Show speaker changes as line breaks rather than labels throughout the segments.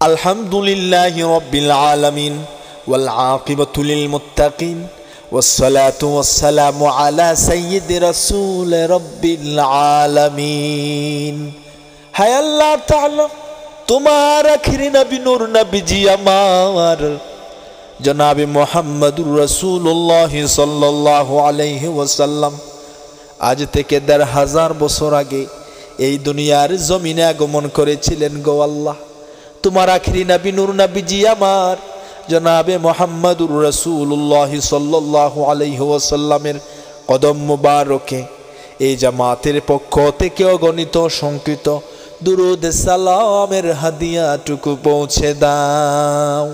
আলহামদুলিল্লাহি রাব্বিল আলামিন ওয়াল আকিবাতু লিল মুত্তাকিন ওয়াসসালাতু ওয়াসসালামু আলা সাইয়্যিদি রাসূল রাব্বিল আলামিন। হায় আল্লাহ তাআলা, তোমার আখিরি নবী নূর নবীজি আমার জনাবে মুহাম্মদুর রাসূলুল্লাহ সাল্লাল্লাহু আলাইহি ওয়াসাল্লাম আজ থেকে ১৫০০ বছর আগে এই দুনিয়ার জমিনে আগমন করেছিলেন। গো আল্লাহ, তোমার আখিরি নবী নূর নবীজি আমার জনাবে মুহাম্মদুর রাসূলুল্লাহ সাল্লাল্লাহু আলাইহি ওয়াসাল্লামের কদম মুবারকে এই জামাতের পক্ষ থেকে অগণিত সংকৃত দুরূদ সালামের হাদিয়াটুকু পৌঁছে দাও।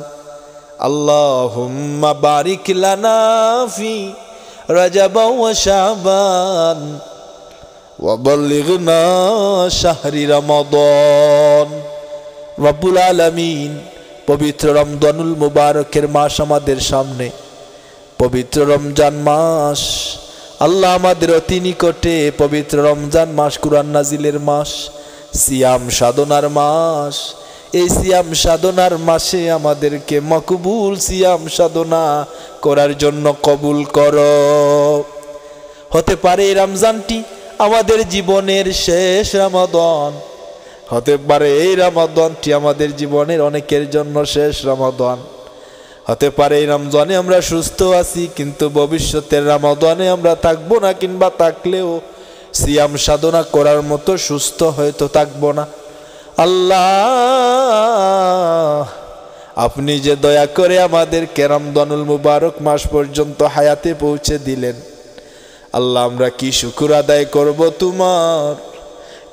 আল্লাহুম্মা বারিক লানা ফি রজব ওয়া শাবান ওয়া বাল্লিগনা শাহরি রমাদান। রব্বুল আলামিন, পবিত্র রমজানুল মুবারকের মাস আমাদের সামনে, পবিত্র রমজান মাস। আল্লাহ আমাদের অতি নিকটে পবিত্র রমজান মাস কুরআন নাজিলের মাস, সিয়াম সাধনার মাস। এই সিয়াম সাধনার মাসে আমাদেরকে মকবুল সিয়াম সাধনা করার জন্য কবুল করো। হতে পারে এই রমজানটি আমাদের জীবনের শেষ রমাদান, হতে পারে এই রমাদানটি আমাদের জীবনের অনেকের জন্য শেষ রমাদান, হতে পারে এই রমজানে আমরা সুস্থ আছি কিন্তু ভবিষ্যতের রমাদানে আমরা থাকবো না, কিংবা থাকলেও সিয়াম সাধনা করার মতো সুস্থ হয়তো থাকবো না। আল্লাহ, আপনি যে দয়া করে আমাদেরকে রমজানুল মুবারক মাস পর্যন্ত হায়াতে পৌঁছে দিলেন, আল্লাহ আমরা কি শুকর আদায় করব তোমার?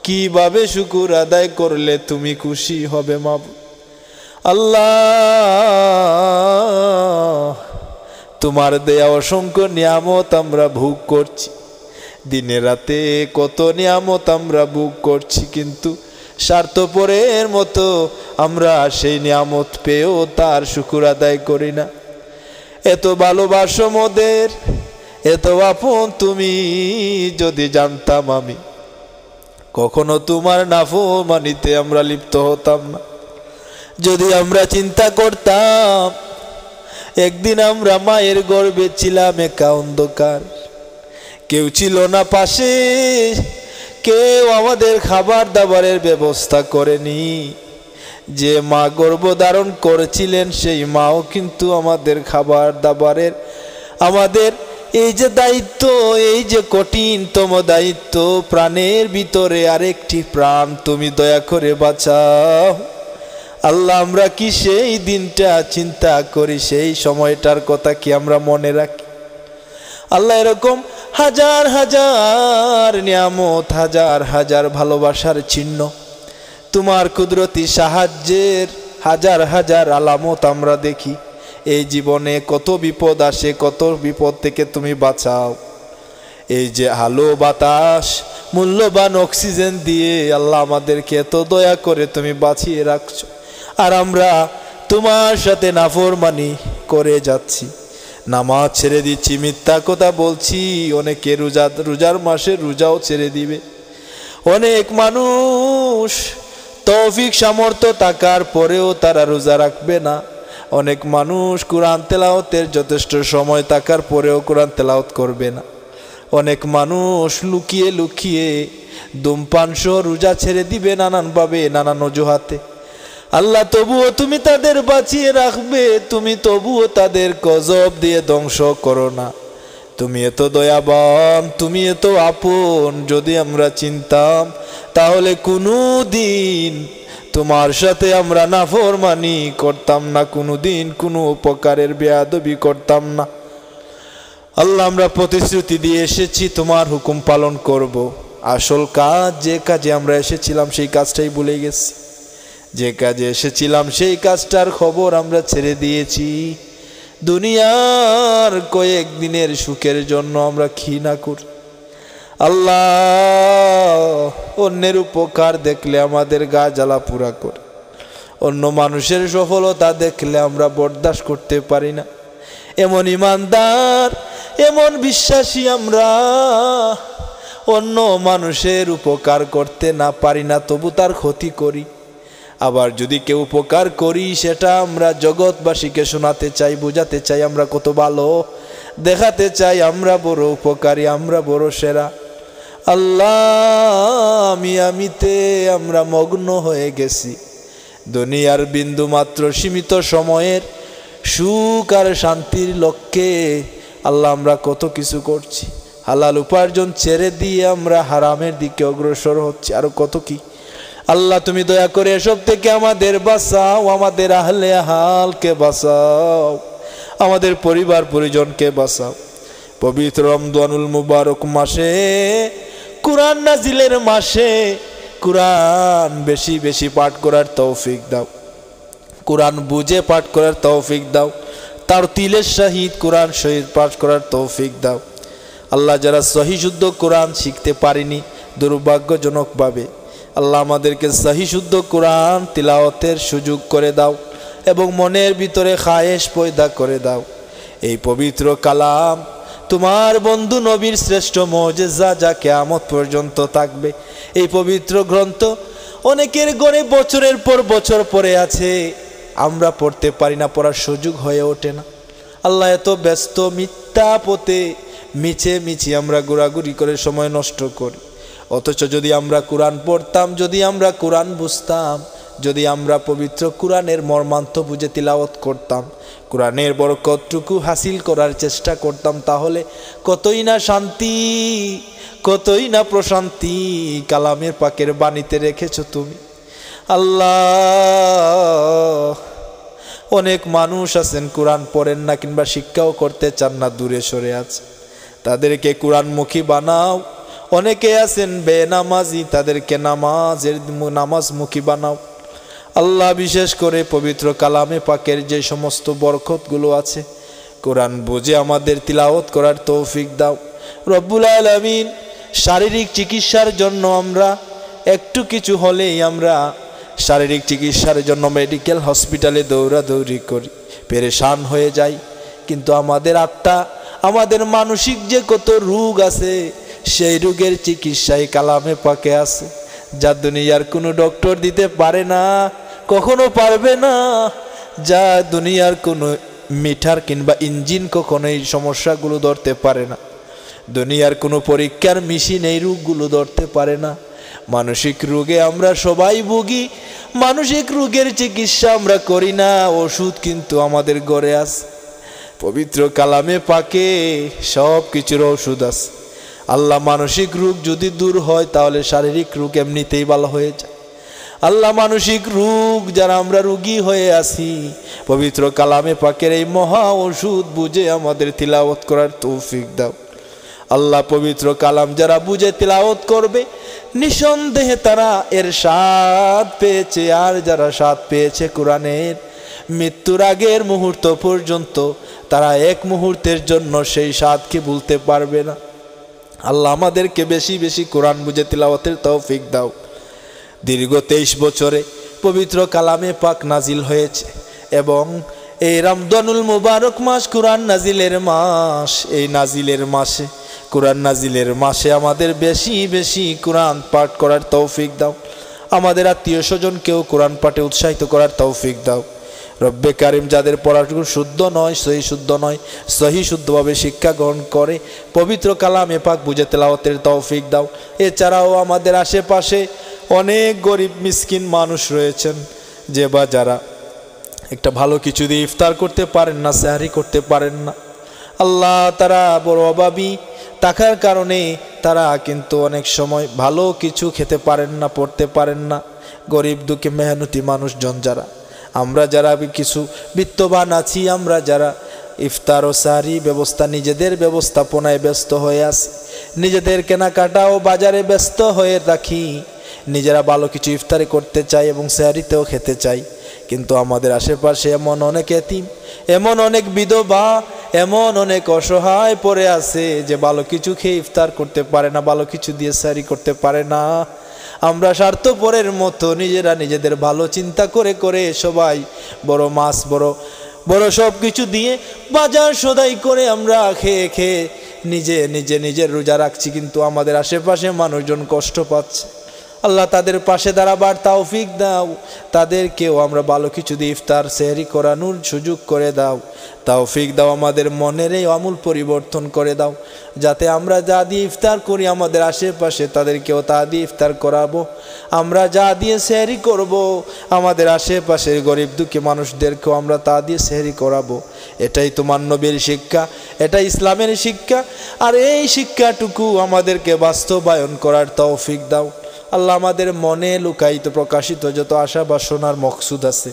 কিভাবে শুকর আদায় করলে তুমি খুশি হবে মাবুদ? আল্লাহ, তোমার দেয়া অসংখ্য নিয়ামত আমরা ভোগ করছি, দিনে রাতে কত নিয়ামত আমরা ভোগ করছি, কিন্তু স্বার্থপরের মতো আমরা সেই নিয়ামত পেয়েও তার শুকর আদায় করি না। এত ভালোবাসো মোদের, এত আপন তুমি, যদি জানতাম আমি কখনো তোমার নাফরমানিতে আমরা লিপ্ত হতাম না। যদি আমরা চিন্তা করতাম একদিন আমরা মায়ের গর্ভে ছিলাম একা অন্ধকার, কেউ ছিল না পাশে, কেউ আমাদের খাবার দাবারের ব্যবস্থা করেনি, যে মা গর্ভধারণ করেছিলেন সেই মাও কিন্তু আমাদের খাবার দাবারের, আমাদের এই যে দায়িত্ব, এই যে কঠিনতম দায়িত্ব, প্রাণের ভিতরে আরেকটি প্রাণ তুমি দয়া করে বাঁচাও। আল্লাহ, আমরা কি সেই দিনটা চিন্তা করি? সেই সময়টার কথা কি আমরা মনে রাখি? আল্লাহ, এরকম হাজার হাজার নিয়ামত, হাজার হাজার ভালোবাসার চিহ্ন, তোমার কুদরতি সাহায্যের হাজার হাজার আলামত আমরা দেখি। এই জীবনে কত বিপদ আসে, কত বিপদ থেকে তুমি বাঁচাও। এই যে আলো বাতাস, মূল্যবান অক্সিজেন দিয়ে আল্লাহ আমাদেরকে এত দয়া করে তুমি বাঁচিয়ে রাখছো, আর আমরা তোমার সাথে নাফরমানি করে যাচ্ছি, নামাজ ছেড়ে দিচ্ছি, মিথ্যা কথা বলছি। অনেকে রোজার মাসে রোজাও ছেড়ে দিবে। অনেক মানুষ তৌফিক সামর্থ্য থাকার পরেও তারা রোজা রাখবে না। অনেক মানুষ কোরআন তেলাওয়াতের যথেষ্ট সময় থাকার পরেও কোরআন তেলাওয়াত করবে না। অনেক মানুষ লুকিয়ে লুকিয়ে ধূমপান সহ রোজা ছেড়ে দিবে নানানভাবে, নানান অজুহাতে। আল্লাহ, তবুও তুমি তাদের বাঁচিয়ে রাখবে, তুমি তবুও তাদের গজব দিয়ে ধ্বংস করো না। তুমি এত দয়াবান, তুমি এত আপন। যদি আমরা চিনতাম তাহলে কোনো দিন তোমার সাথে আমরা নাফরমানি করতাম না, কোনো দিন কোনো উপকারের বেয়াদবি করতাম না। আল্লাহ, আমরা প্রতিশ্রুতি দিয়ে এসেছি তোমার হুকুম পালন করব। আসল কাজ, যে কাজে আমরা এসেছিলাম সেই কাজটাই ভুলে গেছি। যে কাজে এসেছিলাম সেই কাজটার খবর আমরা ছেড়ে দিয়েছি। দুনিয়ার কয়েকদিনের সুখের জন্য আমরা ঘৃণা করি। আল্লাহ, অন্যের উপকার দেখলে আমাদের গা জ্বালা পুরা করে, অন্য মানুষের সফলতা দেখলে আমরা বরদাস্ত করতে পারি না। এমন ইমানদার, এমন বিশ্বাসী আমরা, অন্য মানুষের উপকার করতে না পারি না, তবু তার ক্ষতি করি। আবার যদি কেউ উপকার করি সেটা আমরা জগৎবাসীকে শোনাতে চাই, বোঝাতে চাই আমরা কত ভালো, দেখাতে চাই আমরা বড় উপকারী, আমরা বড় সেরা। আল্লাহ আমিতে আমরা মগ্ন হয়ে গেছি দুনিয়ার বিন্দু মাত্র সীমিত সময়ের সুখ আর শান্তির লক্ষ্যে। আল্লাহ আমরা কত কিছু করছি, হালাল উপার্জন ছেড়ে দিয়ে আমরা হারামের দিকে অগ্রসর হচ্ছি, আরো কত কি। আল্লাহ তুমি দয়া করে এসব থেকে আমাদের বাঁচাও, আমাদের আহলে হালকে বাঁচাও, আমাদের পরিবার পরিজনকে বাঁচাও। পবিত্র রমজানুল মুবারক মাসে, কুরআন নাজিলের মাসে কুরআন বেশি বেশি পাঠ করার তৌফিক দাও, কুরআন বুঝে পাঠ করার তৌফিক দাও, তার তিলের সহিত কুরআন শহীদ পাঠ করার তৌফিক দাও। আল্লাহ যারা সহি শুদ্ধ কুরআন শিখতে পারেনি দুর্ভাগ্যজনকভাবে, আল্লাহ আমাদেরকে সহি শুদ্ধ কুরআন তিলাওয়াতের সুযোগ করে দাও এবং মনের ভিতরে খায়েশ পয়দা করে দাও। এই পবিত্র কালাম তোমার বন্ধু নবীর শ্রেষ্ঠ মুজিজা যা কিয়ামত পর্যন্ত থাকবে, এই পবিত্র গ্রন্থ অনেকের ঘরে বছরের পর বছর পড়ে আছে, আমরা পড়তে পারি না, পড়ার সুযোগ হয়ে ওঠে না। আল্লাহ এত ব্যস্ত, মিথ্যা পথে মিছে মিছি আমরা ঘোরাঘুরি করে সময় নষ্ট করি। অথচ যদি আমরা কুরআন পড়তাম, যদি আমরা কুরআন বুঝতাম, যদি আমরা পবিত্র কুরআনের মর্মার্থ বুঝে তিলাওয়াত করতাম, কুরআনের বরকতটুকু হাসিল করার চেষ্টা করতাম, তাহলে কতই না শান্তি, কতই না প্রশান্তি কালামের পাকের বাণীতে রেখেছো তুমি। আল্লাহ অনেক মানুষ আছেন কুরআন পড়েন না কিংবা শিক্ষাও করতে চান না, দূরে সরে আছে, তাদেরকে কুরআনমুখী বানাও। অনেকে আছেন বেনামাজি, তাদেরকে নামাজমুখী বানাও। আল্লাহ বিশেষ করে পবিত্র কালামে পাকের যে সমস্ত বরকতগুলো আছে, কোরআন বুঝে আমাদের তিলাওয়াত করার তৌফিক দাও রব্বুল আলামিন। শারীরিক চিকিৎসার জন্য আমরা একটু কিছু হলেই আমরা শারীরিক চিকিৎসার জন্য মেডিকেল হসপিটালে দৌড়াদৌড়ি করি, পেরেশান হয়ে যাই, কিন্তু আমাদের আত্মা, আমাদের মানসিক যে কত রোগ আছে, সেই রোগের চিকিৎসায় কালামে পাকে আছে, যা দুনিয়ার কোনো ডক্টর দিতে পারে না, কখনো পারবে না, যা দুনিয়ার কোনো মিটার কিংবা ইঞ্জিন কখনো এই সমস্যাগুলো ধরতে পারে না, দুনিয়ার কোনো পরীক্ষার মেশিন এই রোগগুলো ধরতে পারে না। মানসিক রোগে আমরা সবাই ভুগি, মানসিক রোগের চিকিৎসা আমরা করি না, ওষুধ কিন্তু আমাদের ঘরে আছে। পবিত্র কালামে পাকে সব কিছুর ওষুধ আছে। আল্লাহ মানসিক রোগ যদি দূর হয় তাহলে শারীরিক রোগ এমনিতেই ভালো হয়ে যায়। আল্লাহ মানসিক রোগ যারা আমরা রোগী হয়ে আছি, পবিত্র কালামে পাকের এই মহা ওষুধ বুঝে আমাদের তিলাওয়াত করার তৌফিক দাও। আল্লাহ পবিত্র কালাম যারা বুঝে তিলাওয়াত করবে, নিঃসন্দেহে তারা এর স্বাদ পেয়েছে, আর যারা স্বাদ পেয়েছে কোরআনের, মৃত্যুর আগের মুহূর্ত পর্যন্ত তারা এক মুহূর্তের জন্য সেই স্বাদকে ভুলতে পারবে না। আল্লাহ আমাদেরকে বেশি বেশি কোরআন বুঝে তিলাওয়াতের তৌফিক দাও। দীর্ঘ 23 বছরে পবিত্র কালামে পাক নাজিল হয়েছে এবং এই রমজানুল মুবারক মাস কোরআন নাজিলের মাস। এই নাজিলের মাসে, কোরআন নাজিলের মাসে আমাদের বেশি বেশি কোরআন পাঠ করার তৌফিক দাও। আমাদের আত্মীয় স্বজনকেও কোরআন পাঠে উৎসাহিত করার তৌফিক দাও। রব্বে কারিম যাদের পড়াটুকু শুদ্ধ নয়, সহি শুদ্ধভাবে শিক্ষা গ্রহণ করে পবিত্র কালামে পাক বুঝে তেলাওয়াতের তৌফিক দাও। এছাড়াও আমাদের আশেপাশে অনেক গরিব মিসকিন মানুষ রয়েছেন, যে বা যারা একটা ভালো কিছু দিয়ে ইফতার করতে পারেন না, সেহরি করতে পারেন না। আল্লাহ তারা বড় অভাবী থাকার কারণে তারা কিন্তু অনেক সময় ভালো কিছু খেতে পারেন না, পড়তে পারেন না। গরিব দুঃখী মেহনতি মানুষজন যারা, আমরা যারা কিছু বিত্তবান আছি, আমরা যারা ইফতার ও সাহরি ব্যবস্থা নিজেদের ব্যবস্থাপনায় ব্যস্ত হয়ে আছি, নিজেদের কেনাকাটা ও বাজারে ব্যস্ত হয়ে রাখি, নিজেরা ভালো কিছু ইফতারি করতে চাই এবং সাহরিতেও খেতে চাই, কিন্তু আমাদের আশেপাশে এমন অনেক এতিম, এমন অনেক বিধবা, এমন অনেক অসহায় পড়ে আছে যে ভালো কিছু খেয়ে ইফতার করতে পারে না, ভালো কিছু দিয়ে সাহরি করতে পারে না। আমরা স্বার্থপরের মতো নিজেরা নিজেদের ভালো চিন্তা করে করে সবাই বড় মাছ বড় বড় সব কিছু দিয়ে বাজার সদাই করে আমরা খেয়ে খেয়ে নিজের রোজা রাখছি, কিন্তু আমাদের আশেপাশে মানুষজন কষ্ট পাচ্ছে। আল্লাহ তাদের পাশে দাঁড়াবার তৌফিক দাও, তাদেরকেও আমরা ভালো কিছু দিয়ে ইফতার সেহরি করানোর সুযোগ করে দাও, তৌফিক দাও। আমাদের মনের এই আমূল পরিবর্তন করে দাও, যাতে আমরা যা দিয়ে ইফতার করি আমাদের আশেপাশে তাদেরকেও তা দিয়ে ইফতার করাবো। আমরা যা দিয়ে সেহরি করব আমাদের আশেপাশের গরিব দুঃখী মানুষদেরকেও আমরা তা দিয়ে সেহরি করাবো। এটাই তোমার নবীর শিক্ষা, এটা ইসলামের শিক্ষা। আর এই শিক্ষাটুকু আমাদেরকে বাস্তবায়ন করার তৌফিক দাও। আল্লাহ আমাদের মনে লুকায়িত প্রকাশিত যত আশা বাসনার মকসুদ আছে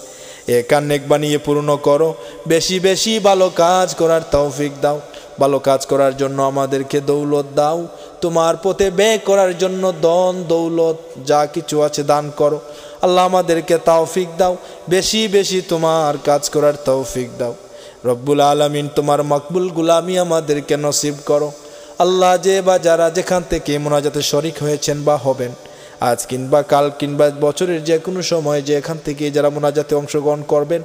একান নেক বানিয়ে পূর্ণ করো। বেশি বেশি ভালো কাজ করার তৌফিক দাও। ভালো কাজ করার জন্য আমাদেরকে দৌলত দাও, তোমার পথে ব্যয় করার জন্য ধন দৌলত যা কিছু আছে দান করো। আল্লাহ আমাদেরকে তৌফিক দাও, বেশি বেশি তোমার কাজ করার তৌফিক দাও। রব্বুল আলামিন তোমার মকবুল গুলামি আমাদেরকে নসিব করো। আল্লাহ যে বা যারা যেখান থেকে মোনাজাতে শরিক হয়েছেন বা হবেন, আজ কিংবা কাল কিংবা বছরের যে কোনো সময় যে এখান থেকে যারা মোনাজাতে অংশগ্রহণ করবেন,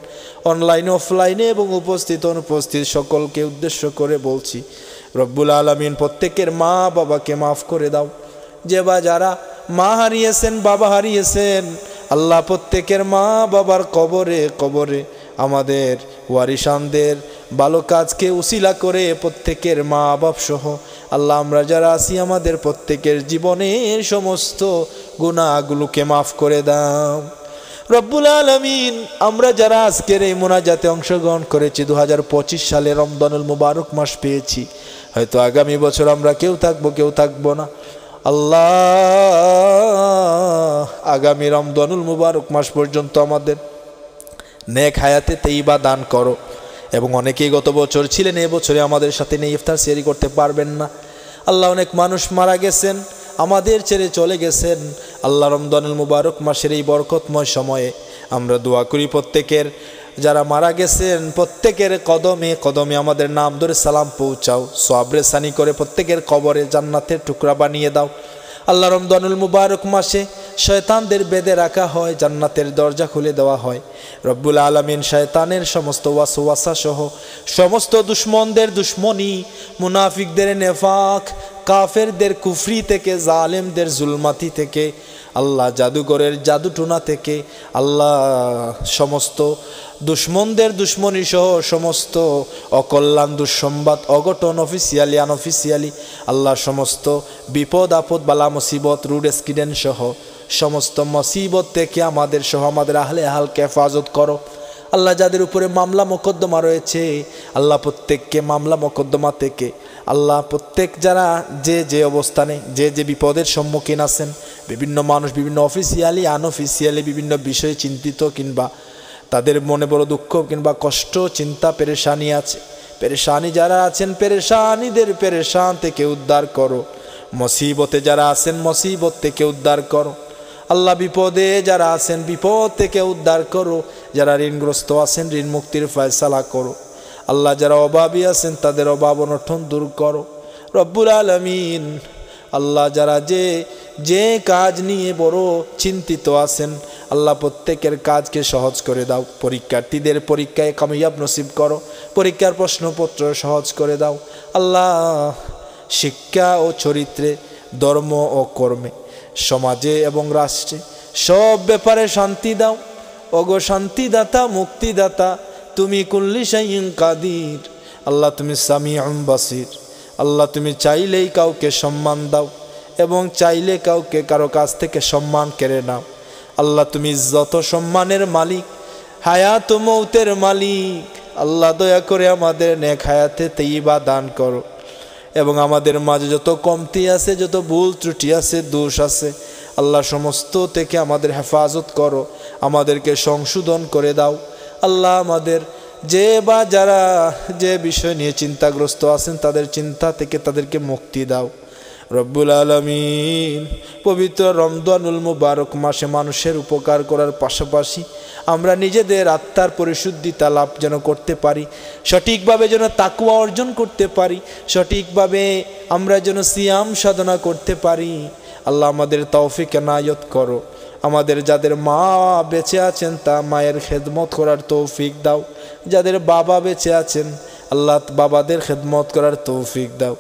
অনলাইনে অফলাইনে এবং উপস্থিত অনুপস্থিত সকলকে উদ্দেশ্য করে বলছি, রব্বুল আলামিন প্রত্যেকের মা বাবাকে মাফ করে দাও। যে বা যারা মা হারিয়েছেন বাবা হারিয়েছেন, আল্লাহ প্রত্যেকের মা বাবার কবরে কবরে আমাদের ওয়ারিসানদের ভালো কাজকে উসিলা করে প্রত্যেকের মা বাপ সহ আল্লাহ আমরা যারা আছি আমাদের প্রত্যেকের জীবনের সমস্ত গুনাহগুলোকে মাফ করে দাও। রব্বুল আলামিন আমরা যারা আজকের এই মোনাজাতে অংশগ্রহণ করেছি 2025 সালে রমজানুল মুবারক মাস পেয়েছি, হয়তো আগামী বছর আমরা কেউ থাকবো কেউ থাকবো না। আল্লাহ আগামী রমজানুল মুবারক মাস পর্যন্ত আমাদের নেক হায়াতে তৈবা দান করো। এবং অনেকেই গত বছর ছিলেন, এবছরে আমাদের সাথে নিয়ে ইফতার সেহরি করতে পারবেন না। আল্লাহ অনেক মানুষ মারা গেছেন, আমাদের ছেড়ে চলে গেছেন। আল্লাহ রমজানুল মুবারক মাসের এই বরকতময় সময়ে আমরা দোয়া করি প্রত্যেকের যারা মারা গেছেন প্রত্যেকের কদমে কদমে আমাদের নাম ধরে সালাম পৌঁছাও, সওয়াবে সানি করে প্রত্যেকের কবরে জান্নাতের টুকরা বানিয়ে দাও। আল্লাহ রমজানুল মুবারক মাসে শয়তানদের বেঁধে রাখা হয়, জান্নাতের দরজা খুলে দেওয়া হয়। রব্বুল আলামিন শয়তানের সমস্ত ওয়াসওয়াসা সহ সমস্ত দুশমনদের দুশমনি, মুনাফিকদের নেফাক, কাফেরদের কুফরি থেকে, জালেমদের জুলমাতি থেকে, আল্লাহ জাদুঘরের জাদুটোনা থেকে, আল্লাহ সমস্ত দুশমনদের দুশমনি সহ সমস্ত অকল্যাণ দুঃসংবাদ অঘটন অফিসিয়ালি আনঅফিসিয়ালি, আল্লাহ সমস্ত বিপদ আপদ বালা মুসিবত রুড অ্যাক্সিডেন্ট সহ সমস্ত মুসিবত থেকে আমাদের সহ আমাদের আহলে হালকে হেফাজত করো। আল্লাহ যাদের উপরে মামলা মোকদ্দমা রয়েছে আল্লাহ প্রত্যেককে মামলা মোকদ্দমা থেকে আল্লাহ প্রত্যেক যারা যে যে অবস্থানে যে যে বিপদের সম্মুখীন আছেন, বিভিন্ন মানুষ বিভিন্ন অফিসিয়ালি আনঅফিসিয়ালি বিভিন্ন বিষয়ে চিন্তিত কিংবা তাদের মনে বড় দুঃখ কিংবা কষ্ট চিন্তা পেরেশানি আছে, পেরেশানি যারা আছেন পেরেশানিদের পেরেশান থেকে উদ্ধার করো। মুসিবতে যারা আছেন মুসিবত থেকে উদ্ধার করো। আল্লাহ বিপদে যারা আছেন বিপদ থেকে উদ্ধার করো। যারা ঋণগ্রস্ত আছেন ঋণ মুক্তির ফয়সালা করো। আল্লাহ যারা অভাবী আছেন তাদের অভাব অনটন দূর করো। রব্বুল আলামিন আল্লাহ যারা যে যে কাজ নিয়ে বড় চিন্তিত আছেন আল্লাহ প্রত্যেকের কাজকে সহজ করে দাও। পরীক্ষার্থীদের পরীক্ষায় কামিয়াব নসিব করো, পরীক্ষার প্রশ্নপত্র সহজ করে দাও। আল্লাহ শিক্ষা ও চরিত্রে, ধর্ম ও কর্মে, সমাজে এবং রাষ্ট্রে সব ব্যাপারে শান্তি দাও। ওগো শান্তিদাতা মুক্তিদাতা তুমি কুল্লি শাইইন কাদির। আল্লাহ তুমি সামিউম বাসির। আল্লাহ তুমি চাইলেই কাউকে সম্মান দাও এবং চাইলে কাউকে কারো কাছ থেকে সম্মান কেড়ে নাও। আল্লাহ তুমি যত সম্মানের মালিক, হায়াত ও মৌতের মালিক। আল্লাহ দয়া করে আমাদের নেক হায়াতে তৈবা দান করো এবং আমাদের মাঝে যত কমতি আছে যত ভুল ত্রুটি আছে দোষ আছে আল্লাহ সমস্ত থেকে আমাদের হেফাজত করো, আমাদেরকে সংশোধন করে দাও। আল্লাহ আমাদের যে বা যারা যে বিষয় নিয়ে চিন্তাগ্রস্ত আছেন তাদের চিন্তা থেকে তাদেরকে মুক্তি দাও। রব্বুল আলামিন পবিত্র রমজানুল মুবারক মাসে মানুষের উপকার করার পাশাপাশি আমরা নিজেদের আত্মার পরিশুদ্ধিতা লাভ যেন করতে পারি, সঠিকভাবে যেন তাকওয়া অর্জন করতে পারি, সঠিকভাবে আমরা যেন সিয়াম সাধনা করতে পারি। আল্লাহ আমাদের তৌফিক এনায়েত করো। আমাদের যাদের মা বেঁচে আছেন তা মায়ের খেদমত করার তৌফিক দাও। যাদের বাবা বেঁচে আছেন আল্লাহ বাবাদের খেদমত করার তৌফিক দাও।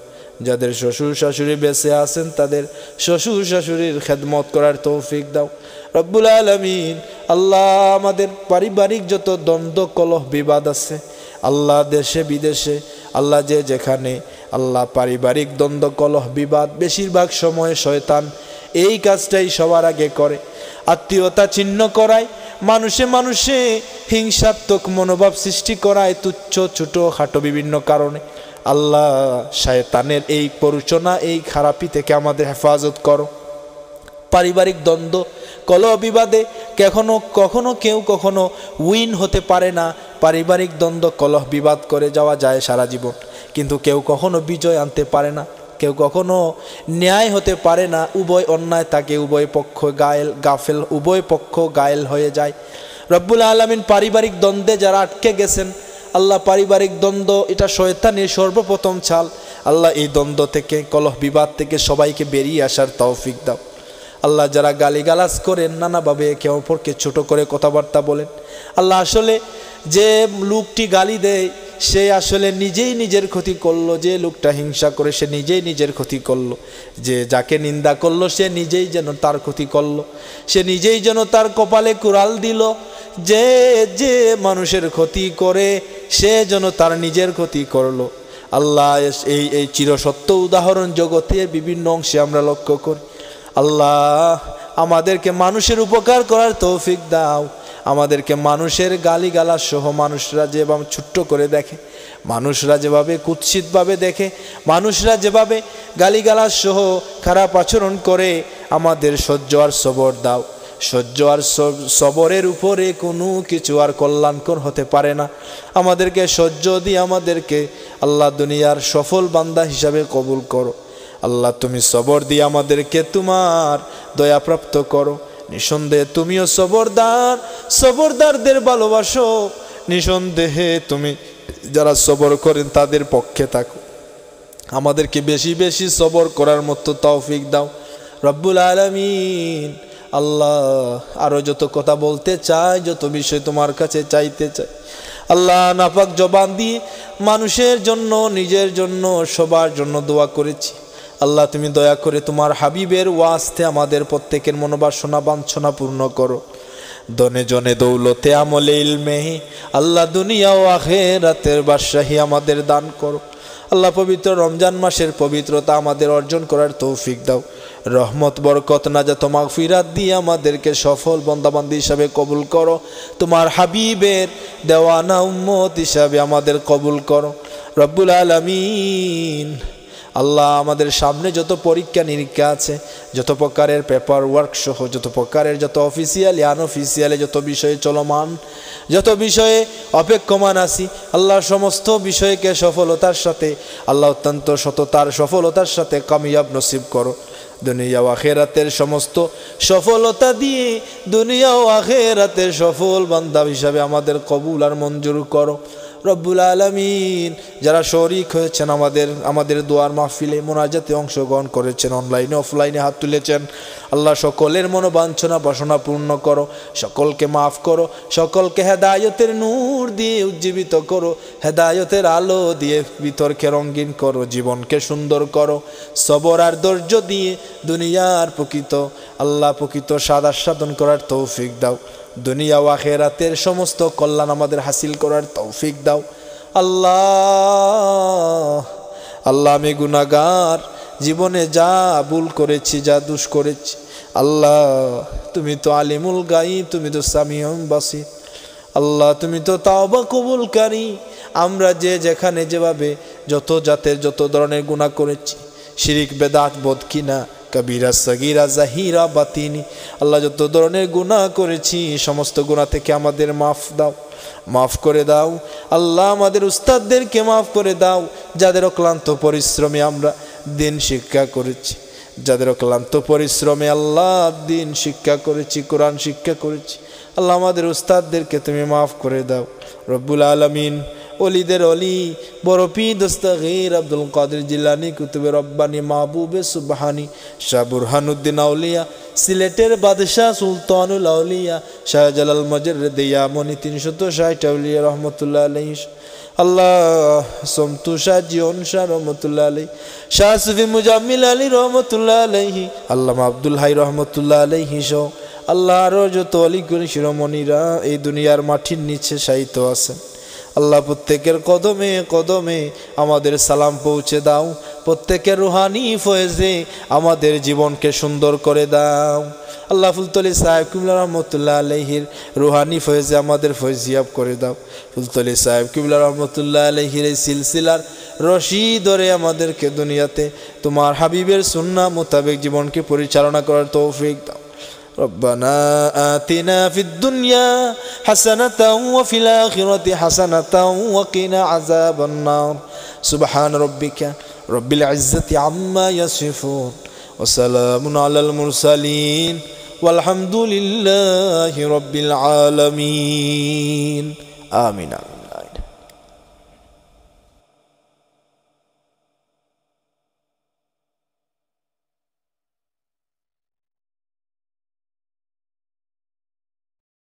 যাদের শ্বশুর শাশুড়ি বেঁচে আছেন তাদের শ্বশুর শাশুড়ির খেদমত করার তৌফিক দাও রব্বুল আলামিন। আল্লাহ আমাদের পারিবারিক যত দ্বন্দ্ব কলহ বিবাদ আছে আল্লাহ দেশে বিদেশে আল্লাহ যে যেখানে আল্লাহ পারিবারিক দ্বন্দ্ব কলহ বিবাদ বেশিরভাগ সময়ে শয়তান এই কাজটাই সবার আগে করে, আত্মীয়তা ছিন্ন করায়, মানুষে মানুষে হিংসাত্মক মনোভাব সৃষ্টি করায় তুচ্ছ ছোট খাটো বিভিন্ন কারণে। আল্লাহ শয়তানের এই প্ররোচনা এই খারাপি থেকে আমাদের হেফাজত করো। পারিবারিক দ্বন্দ্ব কলহ বিবাদে কখনো কেউ কখনো উইন হতে পারে না। পারিবারিক দ্বন্দ্ব কলহ বিবাদ করে যাওয়া যায় সারা জীবন, কিন্তু কেউ কখনো বিজয় আনতে পারে না, কেউ কখনো ন্যায় হতে পারে না। উভয় অন্যায় তাকে উভয় পক্ষ গাফেল উভয় পক্ষ গায়েল হয়ে যায়। রব্বুল আলামিন পারিবারিক দ্বন্দ্বে যারা আটকে গেছেন আল্লাহ, পারিবারিক দ্বন্দ্ব এটা শয়তানের সর্বপ্রথম ছাল। আল্লাহ এই দ্বন্দ্ব থেকে কলহ বিবাদ থেকে সবাইকে বেরিয়ে আসার তৌফিক দাও। আল্লাহ যারা গালিগালাজ করেন, নানাভাবে একে অপরকে ছোট করে কথাবার্তা বলেন, আল্লাহ আসলে যে লোকটি গালি দেয় সে আসলে নিজেই নিজের ক্ষতি করলো, যে লোকটা হিংসা করে সে নিজেই নিজের ক্ষতি করলো, যে যাকে নিন্দা করলো সে নিজেই যেন তার ক্ষতি করলো, সে নিজেই যেন তার কপালে কুড়াল দিল। যে যে মানুষের ক্ষতি করে সে যেন তার নিজের ক্ষতি করলো। আল্লাহ এই চিরসত্য উদাহরণ জগতের বিভিন্ন অংশে আমরা লক্ষ্য করি। আল্লাহ আমাদেরকে মানুষের উপকার করার তৌফিক দাও। আমাদেরকে মানুষের গালিগালাজ সহ মানুষরা যেভাবে ছোট্ট করে দেখে, মানুষরা যেভাবে কুৎসিতভাবে দেখে, মানুষরা যেভাবে গালিগালাজ সহ খারাপ আচরণ করে, আমাদের সহ্য আর সবর দাও। সহ্য আর সবরের উপরে কোনো কিছু আর কল্যাণকর হতে পারে না। আমাদেরকে সহ্য দিয়ে আমাদেরকে আল্লাহ দুনিয়ার সফল বান্দা হিসাবে কবুল করো। আল্লাহ তুমি সবর দিয়ে আমাদেরকে তোমার দয়াপ্রাপ্ত করো। নিঃসন্দেহে তুমিও সবরদারদের ভালোবাসো। নিঃসন্দেহে তুমি যারা সবর করেন তাদের পক্ষে থাকো। আমাদেরকে বেশি বেশি সবর করার মতো তৌফিক দাও রব্বুল আলামিন। আল্লাহ আরো যত কথা বলতে চাই, যত বিষয় তোমার কাছে চাইতে চাই, আল্লাহ নাপাক জবান দিয়ে মানুষের জন্য, নিজের জন্য, সবার জন্য দোয়া করেছি। আল্লাহ তুমি দয়া করে তোমার হাবিবের ওয়াস্তে আমাদের প্রত্যেকের মনোবাসনা বাঞ্ছনা পূর্ণ করো। দনে জনে দৌলতে আমলে ইলমে আল্লাহ দুনিয়া ও আখিরাতের বাদশাহী আমাদের দান করো। আল্লাহ পবিত্র রমজান মাসের পবিত্রতা আমাদের অর্জন করার তৌফিক দাও। রহমত বরকত নাজাত মাগফিরাত দিয়ে আমাদেরকে সফল বান্দাবান্দি হিসাবে কবুল করো। তোমার হাবিবের দেওয়ানা উম্মত হিসাবে আমাদের কবুল করো রব্বুল আলামিন। আল্লাহ আমাদের সামনে যত পরীক্ষা নিরীক্ষা আছে, যত প্রকারের পেপার ওয়ার্ক সহ যত প্রকারের যত অফিসিয়ালি আনঅফিসিয়ালি যত বিষয়ে চলমান, যত বিষয়ে অপেক্ষমান আছি, আল্লাহ সমস্ত বিষয়কে সফলতার সাথে, আল্লাহ অত্যন্ত সততার সফলতার সাথে কামিয়াব নসিব করো। দুনিয়া ও আখিরাতের সমস্ত সফলতা দিয়ে দুনিয়া ও আখিরাতের সফল বান্দা হিসাবে আমাদের কবুল আর মঞ্জুর করো রব্বুল আলামিন। যারা শরীক হয়েছেন আমাদের দোয়ার মাহফিলে মোনাজাতে অংশগ্রহণ করেছেন, অনলাইনে অফলাইনে হাত তুলেছেন, আল্লাহ সকলের মনোবাঞ্ছনা বাসনা পূর্ণ করো, সকলকে মাফ করো, সকলকে হেদায়েতের নূর দিয়ে উজ্জীবিত করো, হেদায়েতের আলো দিয়ে বিতর্কে রঙিন করো, জীবনকে সুন্দর করো, সবর আর ধৈর্য দিয়ে দুনিয়ার প্রকৃত স্বাদ আস্বাদন করার তৌফিক দাও। দুনিয়া ও আখিরাতের সমস্ত কল্যাণ আমাদের হাসিল করার তৌফিক দাও। আল্লাহ আমি গুনাহগার, জীবনে যা ভুল করেছি, যা দোষ করেছি, আল্লাহ তুমি তো আলিমুল গায়ব, তুমি তো সামিউল বাসির, আল্লাহ তুমি তো তাওবা কবুলকারী। আমরা যে যেখানে যেভাবে যত জাতের যত ধরনের গুনাহ করেছি, শিরিক বেদাত বদকিনা কবিরা সগীরা জাহিরা বাতিনি, আল্লাহ যত ধরনের গুনাহ করেছি সমস্ত গুনাহ থেকে আমাদের মাফ করে দাও। আল্লাহ আমাদের উস্তাদদেরকে মাফ করে দাও, যাদের অক্লান্ত পরিশ্রমে আমরা দিন শিক্ষা করেছি, যাদের অক্লান্ত পরিশ্রমে আল্লাহ দিন শিক্ষা করেছি, কোরআন শিক্ষা করেছি, আল্লাহ আমাদের উস্তাদদেরকে তুমি মাফ করে দাও রব্বুল আলামিন। অলিদের অলি বড় পীর দস্তগীর আব্দুল কাদের জিলানী কুতুবে রব্বানী মাহবুবে সুবহানী শাহ বুরহানুদ্দিন আউলিয়া সিলেটের বাদশাহ সুলতানুল আউলিয়া শাহজালাল মজরদ ইয়ামনি 360 আউলিয়া রহমতুল্লাহ আলাইহি আল্লাহ সমতু শাহ জিয়ন শাহ রহমতুল্লাহ আলাইহি শাহ সুফি মুজাম্মিল আলী রহমতুল্লাহ আলাইহি আল্লামা আব্দুল হাই রহমতুল্লাহ আলাইহি সহ আল্লাহ আরো যত অলিগণ শিরোমণিরা এই দুনিয়ার মাটির নিচে শায়িত আছেন আল্লাহ প্রত্যেকের কদমে কদমে আমাদের সালাম পৌঁছে দাও প্রত্যেকের রুহানি ফয়েজে আমাদের জীবনকে সুন্দর করে দাও আল্লাহ ফুলতলি সাহেব কিবলা রহমতুল্লাহ আলাইহির রুহানি ফয়েজে আমাদের ফয়জিয়াব করে দাও ফুলতলি সাহেব কিবলা রহমতুল্লাহ আলাইহির এই সিলসিলার রশি ধরে আমাদেরকে দুনিয়াতে তোমার হাবিবের সুন্নাহ মোতাবেক জীবনকে পরিচালনা করার তৌফিক দাও ربنا آتنا في الدنيا حسنة وفي الآخرة حسنة وقنا عذاب النار سبحان ربك رب العزة عما يصفون وسلام على المرسلين والحمد لله رب العالمين آمين